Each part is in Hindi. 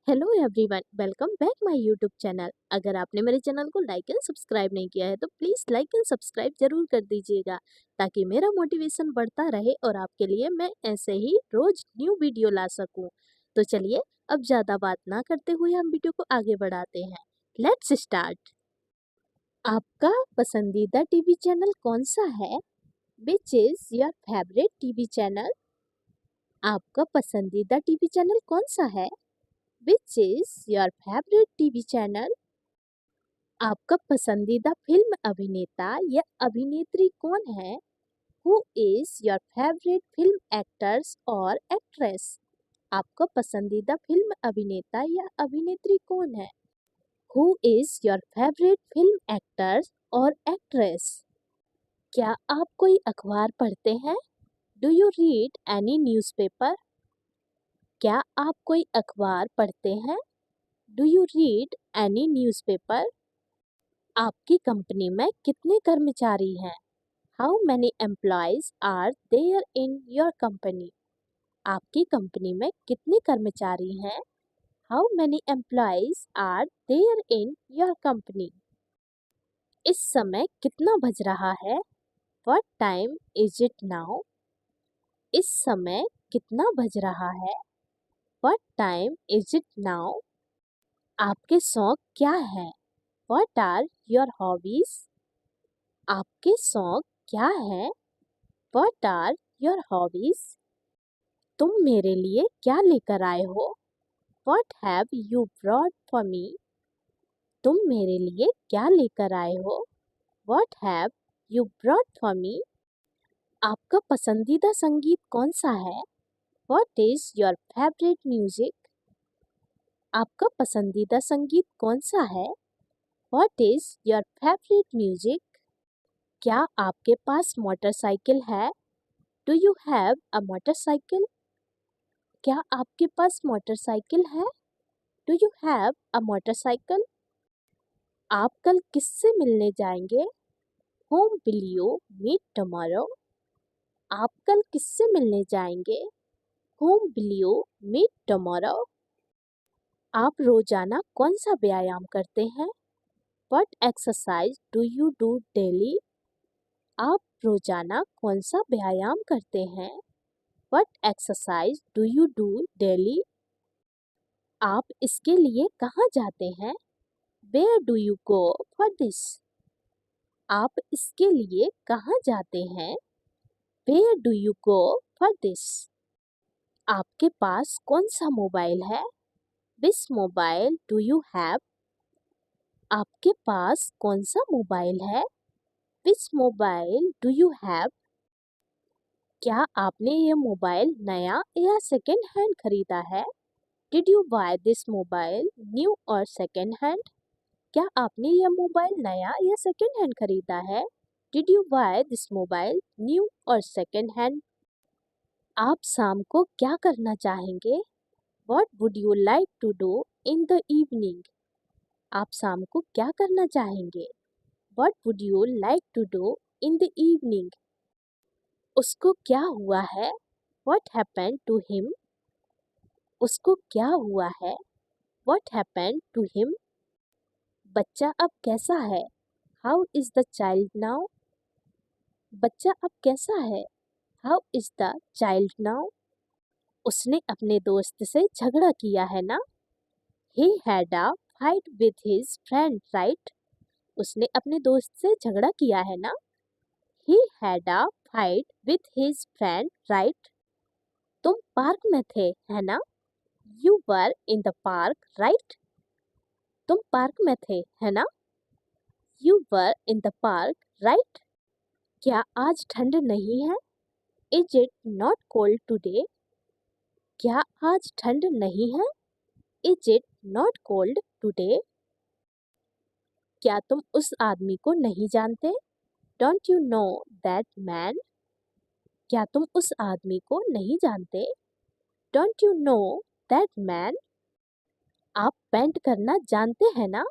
Hello everyone, welcome back my YouTube channel. अगर आपने मेरे चैनल को लाइक एंड सब्सक्राइब नहीं किया है तो प्लीज़ लाइक एंड सब्सक्राइब जरूर कर दीजिएगा, ताकि मेरा मोटिवेशन बढ़ता रहे और आपके लिए मैं ऐसे ही रोज न्यू वीडियो ला सकूं। तो चलिए, अब ज़्यादा बात ना करते हुए हम वीडियो को आगे बढ़ाते हैं। Let's start. आपका पसंदीदा टीवी चैनल कौन सा है? Which is your favourite TV channel? आपका पसंदीदा टीवी चैनल कौन सा है? Which is your favorite TV channel? आपका पसंदीदा फिल्म अभिनेता या अभिनेत्री कौन है? Who is your favorite film actors और actress? आपका पसंदीदा फिल्म अभिनेता या अभिनेत्री कौन है? Who is your favorite film actors और actress? क्या आप कोई अखबार पढ़ते हैं? Do you read any newspaper? क्या आप कोई अखबार पढ़ते हैं? Do you read any newspaper? आपकी कंपनी में कितने कर्मचारी हैं? How many employees are there in your company? आपकी कंपनी में कितने कर्मचारी हैं? How many employees are there in your company? इस समय कितना बज रहा है? What time is it now? इस समय कितना बज रहा है? What time is it now? आपके शौक क्या है? What are your hobbies? आपके शौक क्या है? What are your hobbies? तुम मेरे लिए क्या लेकर आए हो? What have you brought for me? तुम मेरे लिए क्या लेकर आए हो? What have you brought for me? आपका पसंदीदा संगीत कौन सा है? What is your favorite music? आपका पसंदीदा संगीत कौन सा है? What is your favorite music? क्या आपके पास मोटरसाइकिल है? Do you have a motorcycle? क्या आपके पास मोटरसाइकिल है? Do you have a motorcycle? आप कल किससे मिलने जाएंगे? Whom will you meet tomorrow? आप कल किससे मिलने जाएंगे? Whom will you meet tomorrow? आप रोजाना कौन सा व्यायाम करते हैं? What exercise do you do daily? आप रोजाना कौन सा व्यायाम करते हैं? What exercise do you do daily? आप इसके लिए कहाँ जाते हैं? Where do you go for this? आप इसके लिए कहाँ जाते हैं? Where do you go for this? आपके पास कौन सा मोबाइल है? Which mobile do you have? आपके पास कौन सा मोबाइल है? Which mobile do you have? क्या आपने ये मोबाइल नया या सेकेंड हैंड खरीदा है? Did you buy this mobile new or second hand? क्या आपने यह मोबाइल नया या सेकेंड हैंड खरीदा है? Did you buy this mobile new or second hand? आप शाम को क्या करना चाहेंगे? What would you like to do in the evening? आप शाम को क्या करना चाहेंगे? What would you like to do in the evening? उसको क्या हुआ है? What happened to him? उसको क्या हुआ है? What happened to him? बच्चा अब कैसा है? How is the child now? बच्चा अब कैसा है? How is the child now? उसने अपने दोस्त से झगड़ा किया है ना? He had a fight with his friend, right? उसने अपने दोस्त से झगड़ा किया है ना? He had a fight with his friend, right? तुम पार्क में थे, है ना? You were in the park, right? तुम पार्क में थे, है ना? You were in the park, right? क्या आज ठंड नहीं है? Is it not cold today? क्या आज ठंड नहीं है? Is it not cold today? क्या तुम उस आदमी को नहीं जानते? Don't you know that man? क्या तुम उस आदमी को नहीं जानते? Don't you know that man? आप पेंट करना जानते हैं ना?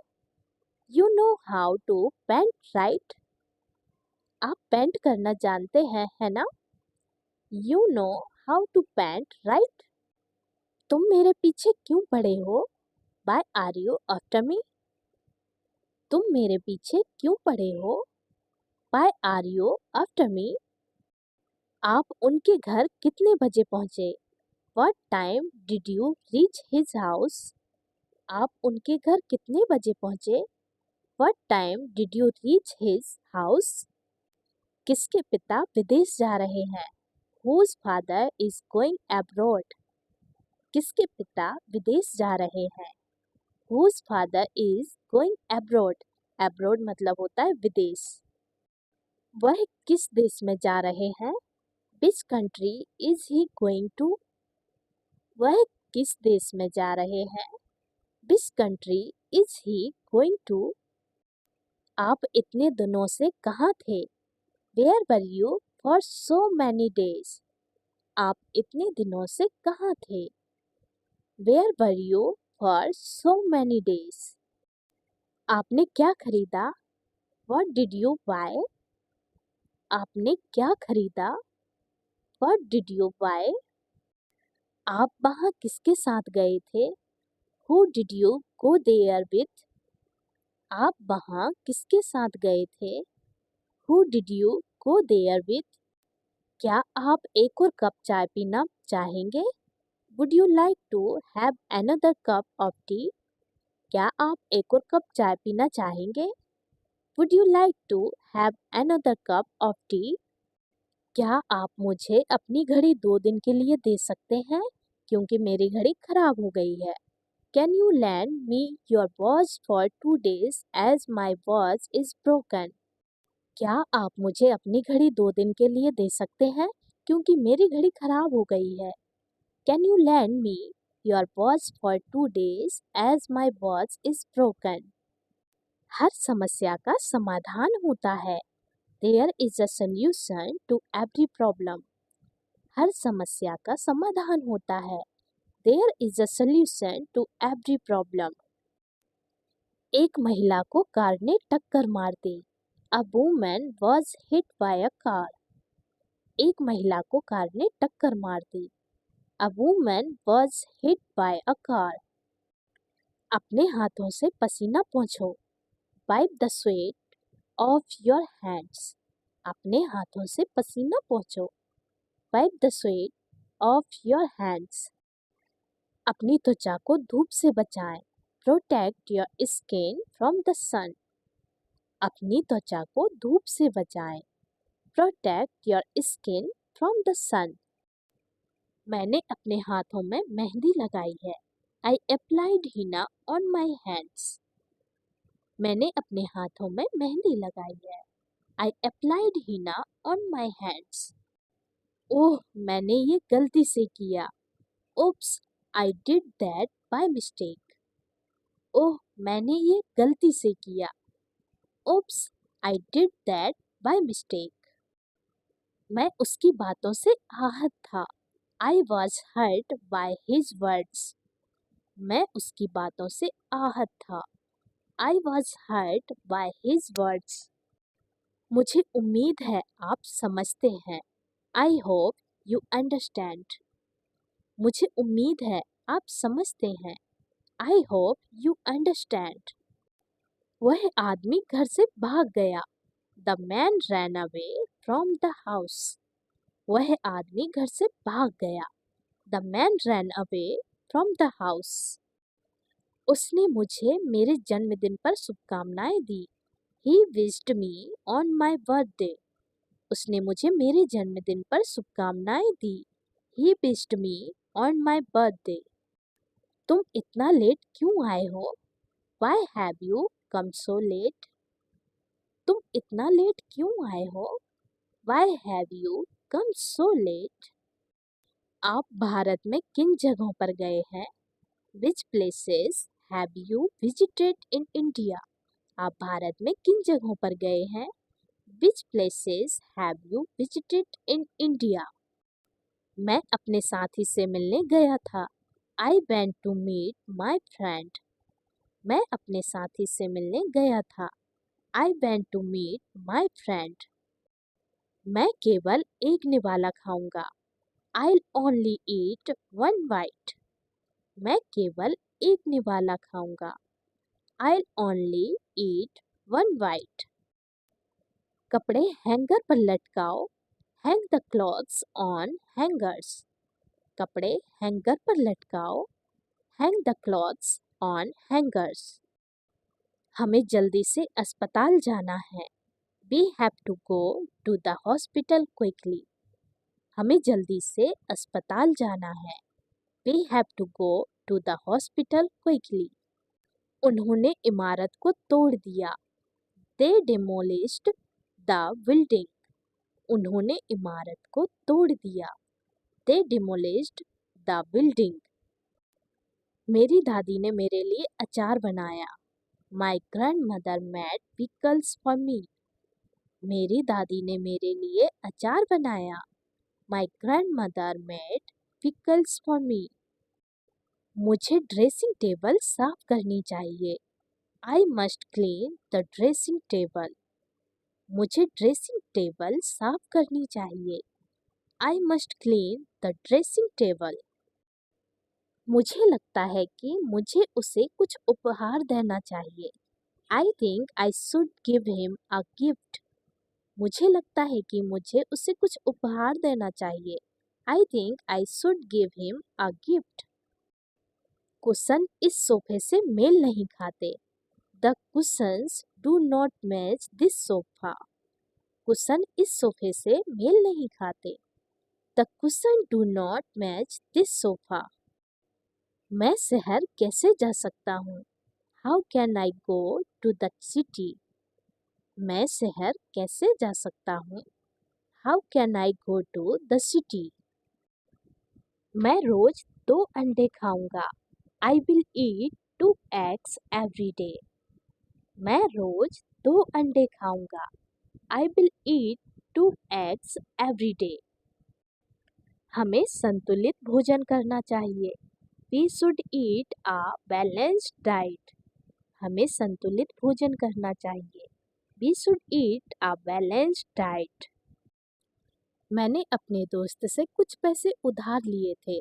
You know how to paint, right? आप पेंट करना जानते हैं, है ना? You know how to paint, right? तुम मेरे पीछे क्यों पड़े हो? Why are you after me? तुम मेरे पीछे क्यों पड़े हो? Why are you after me? आप उनके घर कितने बजे पहुंचे? What time did you reach his house? आप उनके घर कितने बजे पहुंचे? What time did you reach his house? किसके पिता विदेश जा रहे हैं? Whose father is going abroad? किसके पिता विदेश जा रहे हैं? Whose father is going abroad? Abroad मतलब होता है विदेश। वह किस देश में जा रहे हैं? Which country is he going to? वह किस देश में जा रहे हैं? Which country is he going to? आप इतने दिनों से कहाँ थे? Where were you for so many days? आप इतने दिनों से कहाँ थे? Where were you for so many days? आपने क्या खरीदा? What did you buy? आपने क्या खरीदा? What did you buy? आप वहाँ किसके साथ गए थे? Who did you go there with? आप वहाँ किसके साथ गए थे? Who did you go there with? क्या आप एक और कप चाय पीना चाहेंगे? Would you like to have another cup of tea? क्या आप एक और कप चाय पीना चाहेंगे? Would you like to have another cup of tea? क्या आप मुझे अपनी घड़ी 2 दिन के लिए दे सकते हैं? क्योंकि मेरी घड़ी खराब हो गई है। Can you lend me your watch for 2 days as my watch is broken? क्या आप मुझे अपनी घड़ी 2 दिन के लिए दे सकते हैं? क्योंकि मेरी घड़ी खराब हो गई है। Can you lend me your watch for 2 days as my watch is broken? हर समस्या का समाधान होता है। There is a solution to every problem. हर समस्या का समाधान होता है। There is a solution to every problem. एक महिला को कार ने टक्कर मार दी। A woman was hit by a car. एक महिला को कार ने टक्कर मार दी। A woman was hit by a car. अपने हाथों से पसीना पोंछो। Wipe the sweat off your hands. अपने हाथों से पसीना पोंछो। Wipe the sweat off your hands. अपनी त्वचा को धूप से बचाएं। Protect your skin from the sun. अपनी त्वचा को धूप से बचाएं। Protect your skin from the sun. मैंने अपने हाथों में मेहंदी लगाई है। I applied henna on my hands. मैंने अपने हाथों में मेहंदी लगाई है। I applied henna on my hands. ओह, मैंने ये गलती से किया। Oops, I did that by mistake. ओह, मैंने ये गलती से किया। Oops, I did that by mistake. मैं उसकी बातों से आहत था। I was hurt by his words. मैं उसकी बातों से आहत था। I was hurt by his words. मुझे उम्मीद है आप समझते हैं। I hope you understand. मुझे उम्मीद है आप समझते हैं। I hope you understand. वह आदमी घर से भाग गया। The man ran away from the house. वह आदमी घर से भाग गया। The man ran away from the house. उसने मुझे मेरे जन्मदिन पर शुभकामनाएं दी। He wished me on my birthday. उसने मुझे मेरे जन्मदिन पर शुभकामनाएं दी। He wished me on my birthday. तुम इतना लेट क्यों आए हो? Why have you come so late? तुम इतना लेट क्यों आए हो? Why have you come so late? आप भारत में किन जगहों पर गए हैं? Which places have you visited in India? आप भारत में किन जगहों पर गए हैं? Which places have you visited in India? मैं अपने साथी से मिलने गया था। I went to meet my friend. मैं अपने साथी से मिलने गया था। I went to meet my friend. मैं केवल एक निवाला खाऊंगा। I'll only eat one bite. मैं केवल एक निवाला खाऊंगा। I'll only eat one bite. कपड़े हैंगर पर लटकाओ। Hang the clothes on hangers. कपड़े हैंगर पर लटकाओ। Hang the clothes on hangers. हमें जल्दी से अस्पताल जाना है। We have to go to the hospital quickly. हमें जल्दी से अस्पताल जाना है। We have to go to the hospital quickly. उन्होंने इमारत को तोड़ दिया। They demolished the building. उन्होंने इमारत को तोड़ दिया। They demolished the building. मेरी दादी ने मेरे लिए अचार बनाया। My grandmother made pickles for me. मेरी दादी ने मेरे लिए अचार बनाया। My grandmother made pickles for me. मुझे ड्रेसिंग टेबल साफ करनी चाहिए। I must clean the dressing table. मुझे ड्रेसिंग टेबल साफ करनी चाहिए। I must clean the dressing table. मुझे लगता है कि मुझे उसे कुछ उपहार देना चाहिए। I think I should give him a gift. मुझे लगता है कि मुझे उसे कुछ उपहार देना चाहिए। I think I should give him a gift. Cushion इस सोफे से मेल नहीं खाते। The cushions do not match this sofa. Cushion इस सोफे से मेल नहीं खाते। The cushions do not match this sofa. मैं शहर कैसे जा सकता हूँ? How can I go to the city? मैं शहर कैसे जा सकता हूँ? How can I go to the city? मैं रोज 2 अंडे खाऊंगा। I will eat 2 eggs every day. मैं रोज 2 अंडे खाऊंगा। I will eat 2 eggs every day. हमें संतुलित भोजन करना चाहिए। We should eat a balanced diet. हमें संतुलित भोजन करना चाहिए। We should eat a balanced diet. मैंने अपने दोस्त से कुछ पैसे उधार लिए थे।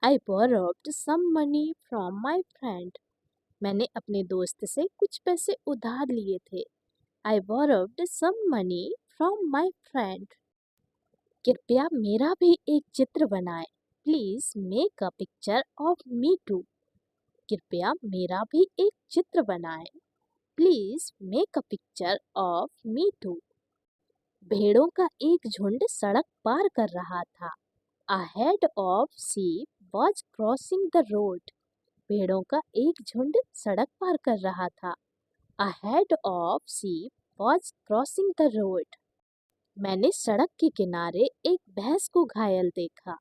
I borrowed some money from my friend. मैंने अपने दोस्त से कुछ पैसे उधार लिए थे। I borrowed some money from my friend. कृपया मेरा भी एक चित्र बनाएं। Please make a picture of me too. कृपया मेरा भी एक चित्र बनाएं। Please make a picture of me too. भेड़ों का एक झुंड सड़क पार कर रहा था। A herd of sheep was crossing the road. भेड़ों का एक झुंड सड़क पार कर रहा था। A herd of sheep was crossing the road. मैंने सड़क के किनारे एक भैंस को घायल देखा।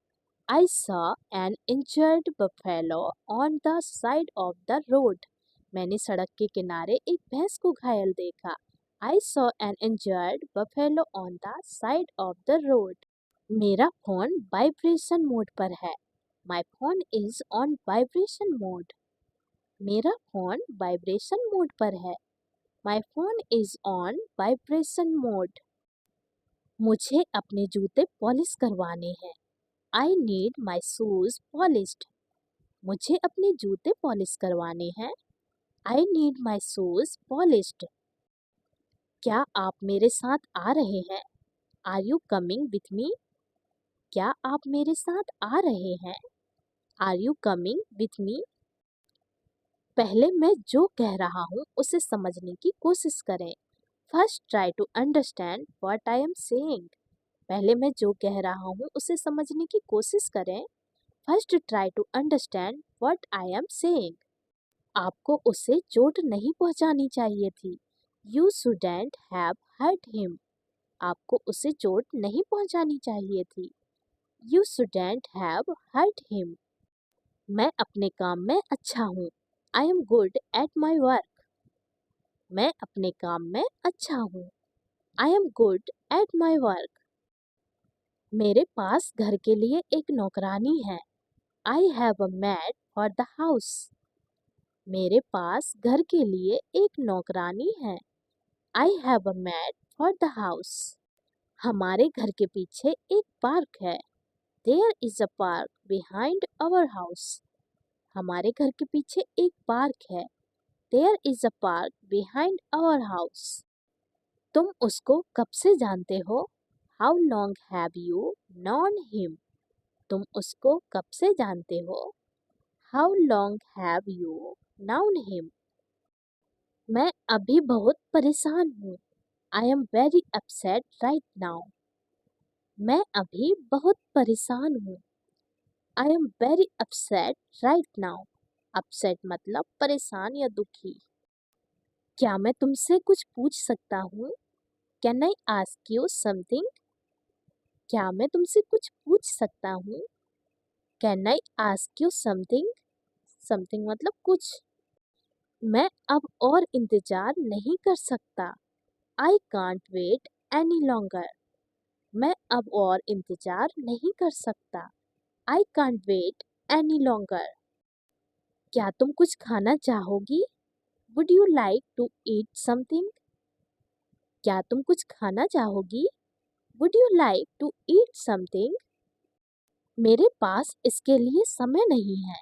I saw an injured buffalo on the side of the road. मैंने सड़क के किनारे एक भैंस को घायल देखा। I saw an injured buffalo on the side of the road. मेरा फोन वाइब्रेशन मोड पर है। My phone is on vibration mode. मेरा फोन वाइब्रेशन मोड पर है। My phone is on vibration mode. मुझे अपने जूते पॉलिश करवाने हैं। I need my shoes polished. मुझे अपने जूते पॉलिश करवाने हैं। I need my shoes polished. क्या आप मेरे साथ आ रहे हैं? Are you coming with me? क्या आप मेरे साथ आ रहे हैं? Are you coming with me? पहले मैं जो कह रहा हूँ उसे समझने की कोशिश करें। First try to understand what I am saying. पहले मैं जो कह रहा हूँ उसे समझने की कोशिश करें। First try to understand what I am saying. आपको उसे चोट नहीं पहुंचानी चाहिए थी। You shouldn't have hurt him. आपको उसे चोट नहीं पहुंचानी चाहिए थी। You shouldn't have hurt him. मैं अपने काम में अच्छा हूँ। I am good at my work. मैं अपने काम में अच्छा हूँ। I am good at my work. मेरे पास घर के लिए एक नौकरानी है। I have a maid for the house. मेरे पास घर के लिए एक नौकरानी है। I have a maid for the house. हमारे घर के पीछे एक पार्क है। There is a park behind our house. हमारे घर के पीछे एक पार्क है। There is a park behind our house. तुम उसको कब से जानते हो? How long have you known him? तुम उसको कब से जानते हो? How long have you known him? मैं अभी बहुत परेशान हूँ। I am very upset right now. मैं अभी बहुत परेशान हूँ। I am very upset right now. Upset मतलब परेशान या दुखी। क्या मैं तुमसे कुछ पूछ सकता हूँ? Can I ask you something? क्या मैं तुमसे कुछ पूछ सकता हूँ? Can I ask you something? Something मतलब कुछ। मैं अब और इंतजार नहीं कर सकता। I can't wait any longer. मैं अब और इंतजार नहीं कर सकता। I can't wait any longer. क्या तुम कुछ खाना चाहोगी? Would you like to eat something? क्या तुम कुछ खाना चाहोगी? Would you like to eat something? मेरे पास इसके लिए समय नहीं है।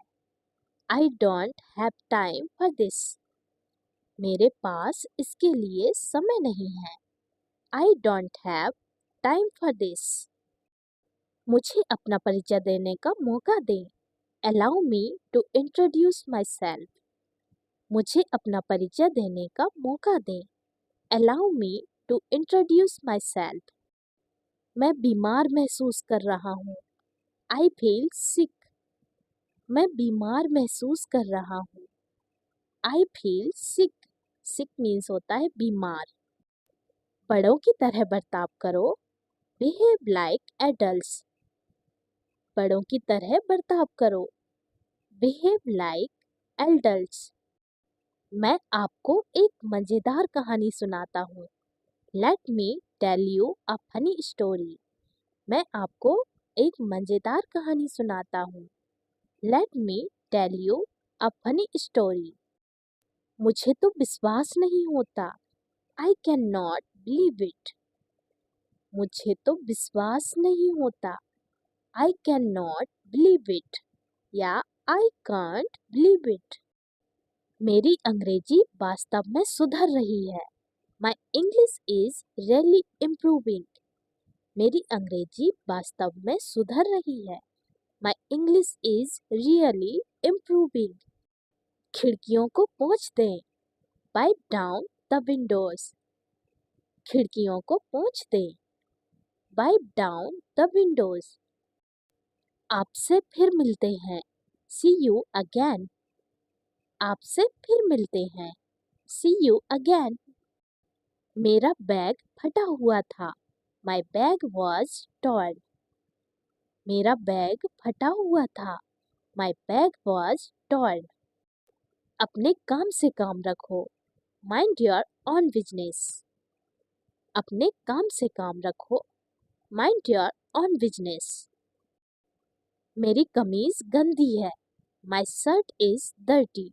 I don't have time for this. मेरे पास इसके लिए समय नहीं है। I don't have time for this. मुझे अपना परिचय देने का मौका दें। Allow me to introduce myself. मुझे अपना परिचय देने का मौका दें। Allow me to introduce myself. मैं बीमार महसूस कर रहा हूँ। I feel sick. मैं बीमार महसूस कर रहा हूँ। I feel sick. Sick means होता है बीमार। बड़ों की तरह बर्ताव करो। Behave like adults. बड़ों की तरह बर्ताव करो। बिहेव लाइक एडल्ट्स। मैं आपको एक मजेदार कहानी सुनाता हूँ। Let me tell you a funny story. मैं आपको एक मजेदार कहानी सुनाता हूँ। Let me tell you a funny story. मुझे तो विश्वास नहीं होता। I can not believe it. मुझे तो विश्वास नहीं होता। I can not believe it या आई कांट बिलीव इट। मेरी अंग्रेजी वास्तव में सुधर रही है। My English is really improving. मेरी अंग्रेजी वास्तव में सुधर रही है। My English is really improving. खिड़कियों को पोंछ दें। Wipe down the Windows. खिड़कियों को पोंछ दें। Wipe down the Windows. आपसे फिर मिलते हैं। सी यू अगेन। आपसे फिर मिलते हैं। सी यू अगेन। मेरा बैग फटा हुआ था। My bag was torn. मेरा बैग फटा हुआ था। My bag was torn. अपने काम से काम रखो। Mind your own business. अपने काम से काम रखो। Mind your own business. मेरी कमीज गंदी है। My shirt is dirty.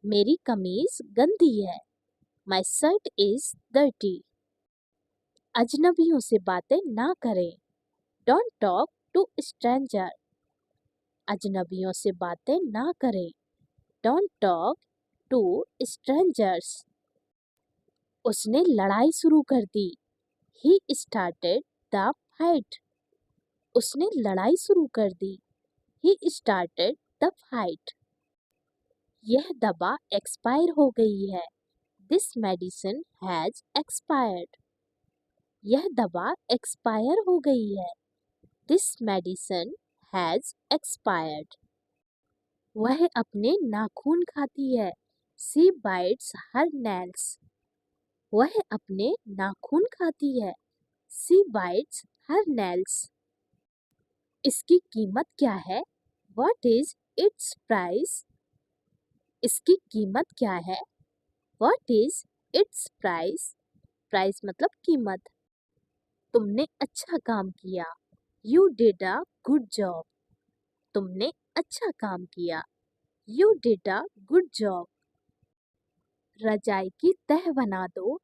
मेरी कमीज गंदी है। My shirt is dirty. अजनबियों से बातें ना करें। Don't talk to stranger. अजनबियों से बातें ना करें। Don't talk to strangers. उसने लड़ाई शुरू कर दी। He started the fight. उसने लड़ाई शुरू कर दी। He started the fight. यह दवा एक्सपायर हो गई है। This medicine has expired. यह दवा एक्सपायर हो गई है। This medicine has expired. वह अपने नाखून खाती है। सी बाइट्स हर नेल्स। वह अपने नाखून खाती है। सी बाइट्स हर नेल्स। इसकी कीमत क्या है? What is it's price? इसकी कीमत क्या है? What is it's price? Price मतलब कीमत। तुमने अच्छा काम किया। You did a good job. तुमने अच्छा काम किया। You did a good job. रजाई की तह बना दो।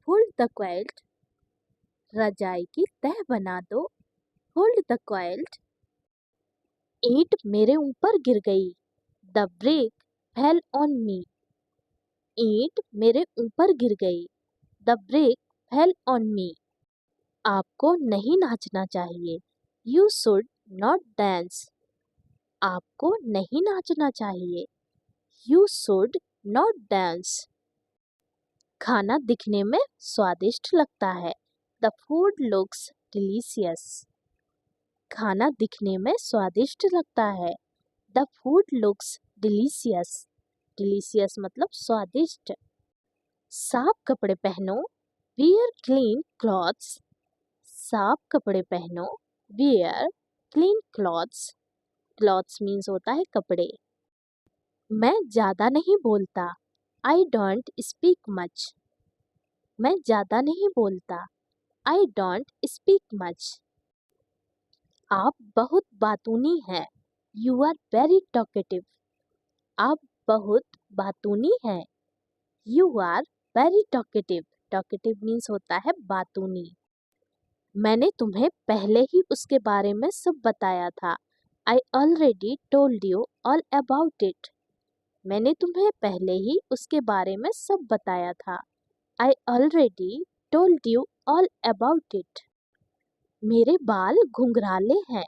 Fold the quilt. रजाई की तह बना दो। Hold the quilt. ईंट मेरे ऊपर गिर गई। The brick fell on me. ईंट मेरे ऊपर गिर गई। The brick fell on me. आपको नहीं नाचना चाहिए। You should not dance. आपको नहीं नाचना चाहिए। You should not dance. खाना दिखने में स्वादिष्ट लगता है। The food looks delicious. खाना दिखने में स्वादिष्ट लगता है। The food looks delicious. Delicious मतलब स्वादिष्ट। साफ कपड़े पहनो। Wear clean clothes. साफ कपड़े पहनो। Wear clean clothes. Clothes means होता है कपड़े। मैं ज्यादा नहीं बोलता। I don't speak much. मैं ज्यादा नहीं बोलता। I don't speak much. आप बहुत बातूनी हैं। You are very talkative. आप बहुत बातूनी हैं। You are very talkative. Talkative means होता है बातूनी। मैंने तुम्हें पहले ही उसके बारे में सब बताया था। I already told you all about it. मैंने तुम्हें पहले ही उसके बारे में सब बताया था। I already told you all about it. मेरे बाल घुंघराले हैं।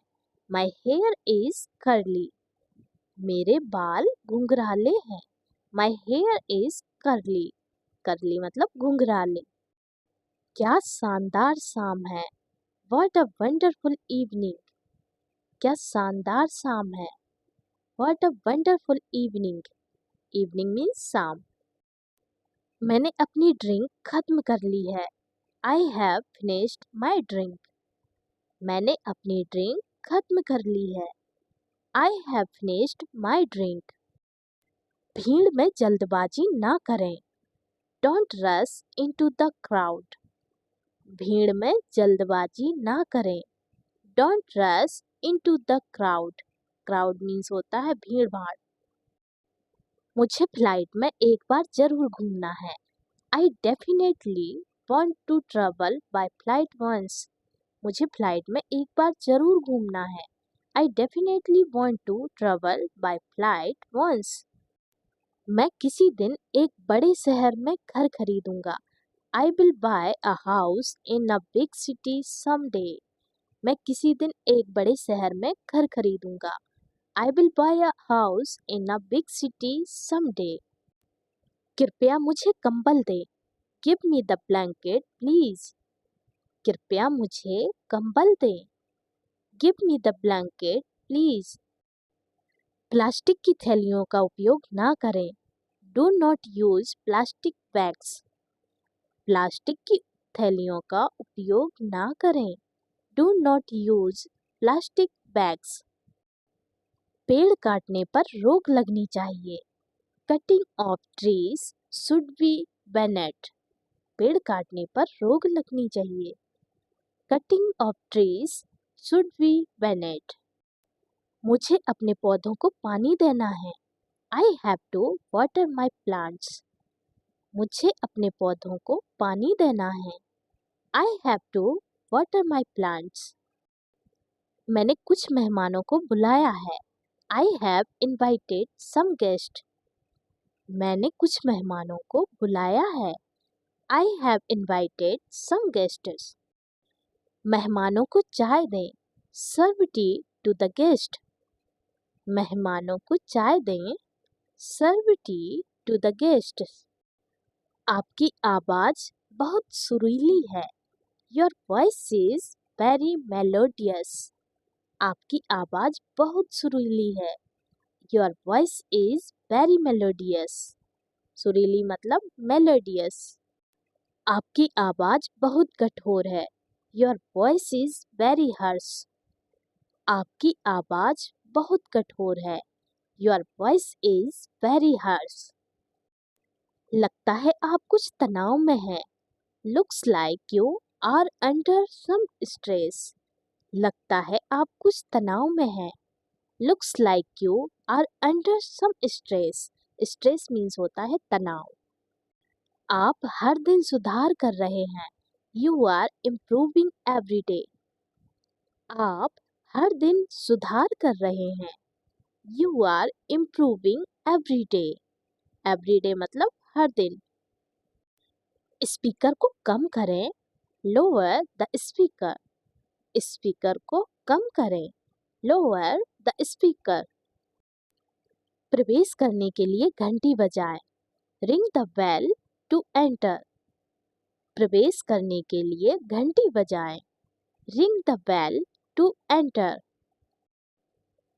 My here is curly. मेरे बाल घुंघराले हैं। My here is curly. Curly मतलब घुंघराले। क्या शानदार शाम है। What a wonderful evening. क्या शानदार शाम है। What a wonderful evening. Evening means शाम। मैंने अपनी ड्रिंक खत्म कर ली है। I have finished my drink. मैंने अपनी ड्रिंक खत्म कर ली है। I have finished my drink. भीड़ में जल्दबाजी ना करें। Don't rush into the crowd. भीड़ में जल्दबाजी ना करें। Don't rush into the crowd. Crowd means होता है भीड़ भाड़। मुझे फ्लाइट में एक बार जरूर घूमना है। I definitely want to travel by flight once. मुझे फ्लाइट में एक बार जरूर घूमना है। I definitely want to travel by flight once. मैं किसी दिन एक बड़े शहर में घर खरीदूंगा। I will buy a house in a big city someday. मैं किसी दिन एक बड़े शहर में घर खरीदूंगा। I will buy a house in a big city someday. कृपया मुझे कंबल दे। Give me the blanket please. कृपया मुझे कंबल दे। Give me the blanket please. Plastic की थैलियों का उपयोग ना करें। Do not use plastic bags. Plastic की थैलियों का उपयोग ना करें। Do not use plastic bags. पेड़ काटने पर रोक लगनी चाहिए। Cutting of trees should be banned. पेड़ काटने पर रोक लगनी चाहिए। Cutting of trees should be banned. मुझे अपने पौधों को पानी देना है। I have to water my plants. मुझे अपने पौधों को पानी देना है। I have to water my plants. मैंने कुछ मेहमानों को बुलाया है। I have invited some guest. मैंने कुछ मेहमानों को बुलाया है। I have invited some guests. मेहमानों को चाय दें। Serve tea to the guest. मेहमानों को चाय दें। Serve tea to the guest. आपकी आवाज बहुत सुरीली है। Your voice is very melodious. आपकी आवाज बहुत सुरीली है। Your voice is very melodious. सुरीली मतलब मेलोडियस। आपकी आवाज बहुत कठोर है। Your voice is very harsh. आपकी आवाज बहुत कठोर है। Your voice is very harsh. लगता है आप कुछ तनाव में हैं। Looks like you are under some stress. लगता है आप कुछ तनाव में हैं। Looks like you are under some stress. Stress means होता है तनाव। आप हर दिन सुधार कर रहे हैं। You are improving every day. आप हर दिन सुधार कर रहे हैं। You are improving every day. Every day मतलब हर दिन। स्पीकर को कम करें, लोअर द स्पीकर। स्पीकर को कम करें, लोअर द स्पीकर। प्रवेश करने के लिए घंटी बजाएं, ring the bell to enter. प्रवेश करने के लिए घंटी बजाएं, ring the bell to enter.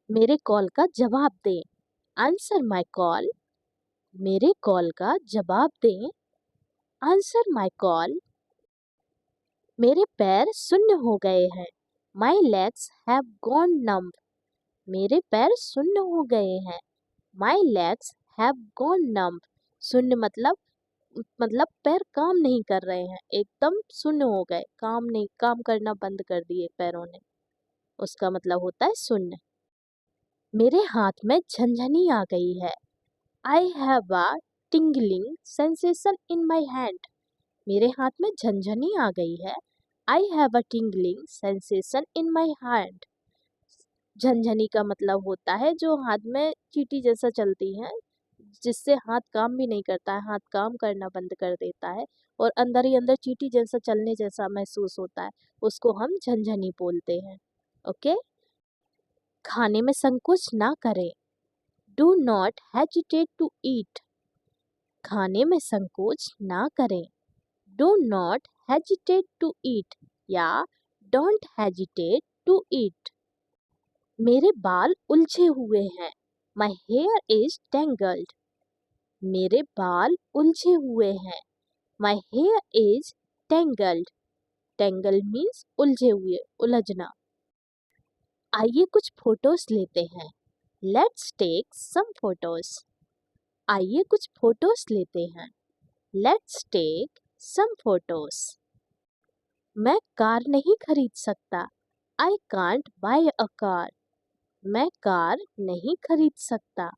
मेरे कॉल का जवाब दें, आंसर माय कॉल। मेरे कॉल का जवाब दें, आंसर माय कॉल। मेरे पैर शून्य हो गए हैं, my legs have gone numb. मेरे पैर शून्य हो गए हैं, my legs have gone numb. शून्य मतलब पैर काम नहीं कर रहे हैं, एकदम शून्य हो गए, काम करना बंद कर दिए पैरों ने, उसका मतलब होता है शून्य। मेरे हाथ में झनझनी आ गई है, I have a tingling sensation in my hand. मेरे हाथ में झनझनी आ गई है, I have a tingling sensation in my hand. झनझनी का मतलब होता है जो हाथ में चींटी जैसा चलती है, जिससे हाथ काम भी नहीं करता है, हाथ काम करना बंद कर देता है और अंदर ही अंदर चींटी जैसा चलने जैसा महसूस होता है, उसको हम झनझनी बोलते हैं। ओके। खाने में संकोच ना करें, do not hesitate to eat. खाने में संकोच ना करें, do not hesitate to eat या डोंट हेजिटेट टू ईट। मेरे बाल उलझे हुए हैं, माई हेयर इज टेंगल्ड। मेरे बाल उलझे हुए हैं, my here is tangled. Tangle means उलझे हुए, उलझना। आइए कुछ फोटोज लेते हैं, लेट्स टेक सम फोटोज। आइए कुछ फोटोज लेते हैं, लेट्स टेक सम फोटोज। मैं कार नहीं खरीद सकता, I can't buy a car. मैं कार नहीं खरीद सकता,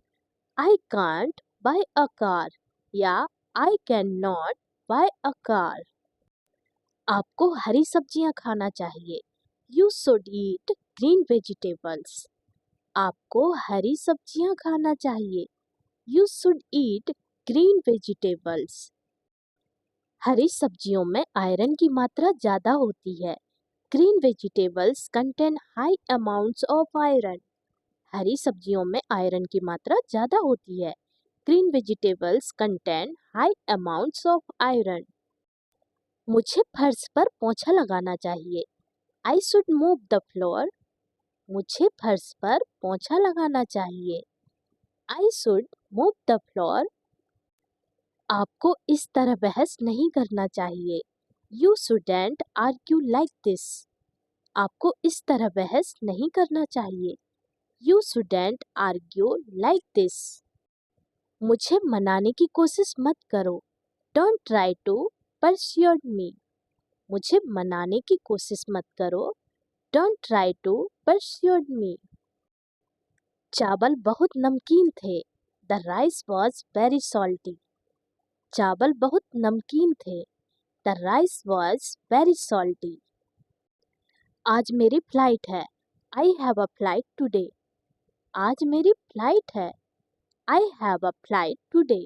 I can't buy a car या I can not buy a car. आपको हरी सब्जियां खाना चाहिए, you should eat green vegetables. आपको हरी सब्जियां खाना चाहिए, you should eat green vegetables. हरी सब्जियों में आयरन की मात्रा ज़्यादा होती है, green vegetables contain high amounts of iron. हरी सब्जियों में आयरन की मात्रा ज़्यादा होती है, green vegetables contain high amounts of iron. मुझे फर्श पर पोंछा लगाना चाहिए, I should move the floor. मुझे फर्श पर पोंछा लगाना चाहिए, I should move the floor. आपको इस तरह बहस नहीं करना चाहिए, you shouldn't argue like this. आपको इस तरह बहस नहीं करना चाहिए, you shouldn't argue like this. मुझे मनाने की कोशिश मत करो, डोंट ट्राई टू परस्यूड मी। मुझे मनाने की कोशिश मत करो, डोंट ट्राई टू परस्यूड मी। चावल बहुत नमकीन थे, the rice was very salty. चावल बहुत नमकीन थे, the rice was very salty. आज मेरी फ्लाइट है, I have a flight today. आज मेरी फ्लाइट है, I have a flight today.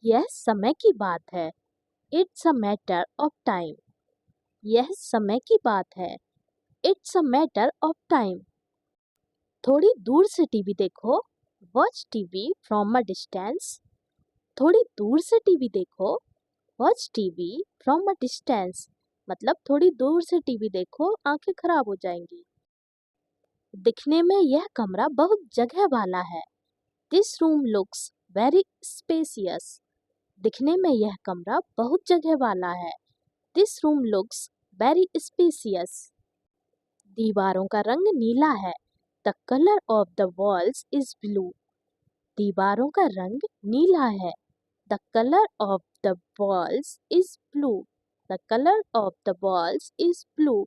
यह समय की बात है, it's a matter of time. यह समय की बात है, it's a matter of time. थोड़ी दूर से टीवी देखो, watch TV from a distance. थोड़ी दूर से टीवी देखो, watch TV from a distance मतलब थोड़ी दूर से टीवी देखो, आंखें खराब हो जाएंगी। दिखने में यह कमरा बहुत जगह वाला है, this room looks very spacious. दिखने में यह कमरा बहुत जगह वाला है, this room looks very spacious. दीवारों का रंग नीला है, the colour of the walls is blue. दीवारों का रंग नीला है, the colour of the walls is blue. The colour of the walls is blue.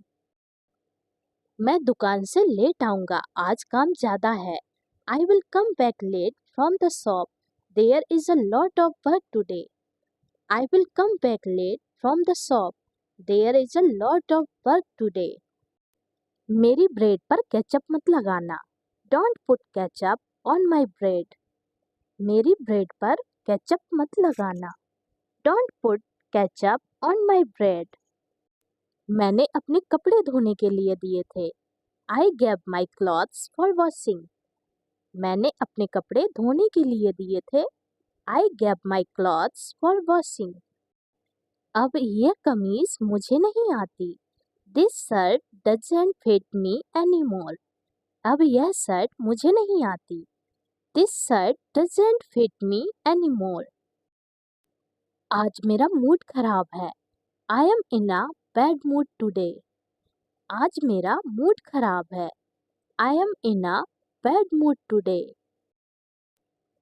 मैं दुकान से लेट आऊँगा, आज काम ज़्यादा है, I will come back late from the shop, there is a lot of work today. I will come back late from the shop, there is a lot of work today. मेरी ब्रेड पर केचप मत लगाना, don't put ketchup on my bread. मेरी ब्रेड पर केचप मत लगाना। Don't put ketchup on my bread. मैंने अपने कपड़े धोने के लिए दिए थे। I gave my clothes for washing. मैंने अपने कपड़े धोने के लिए दिए थे। I gave my clothes for washing. अब यह कमीज मुझे नहीं आती। This shirt doesn't fit me any more. अब यह शर्ट मुझे नहीं आती। This shirt doesn't fit me any more. आज मेरा मूड खराब है। I am in a bad mood today. आज मेरा मूड खराब है। I am in a bad mood today.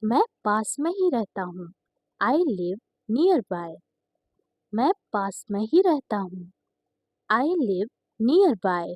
मैं पास में ही रहता हूँ। I live near by. मैं पास में ही रहता हूँ। I live near by.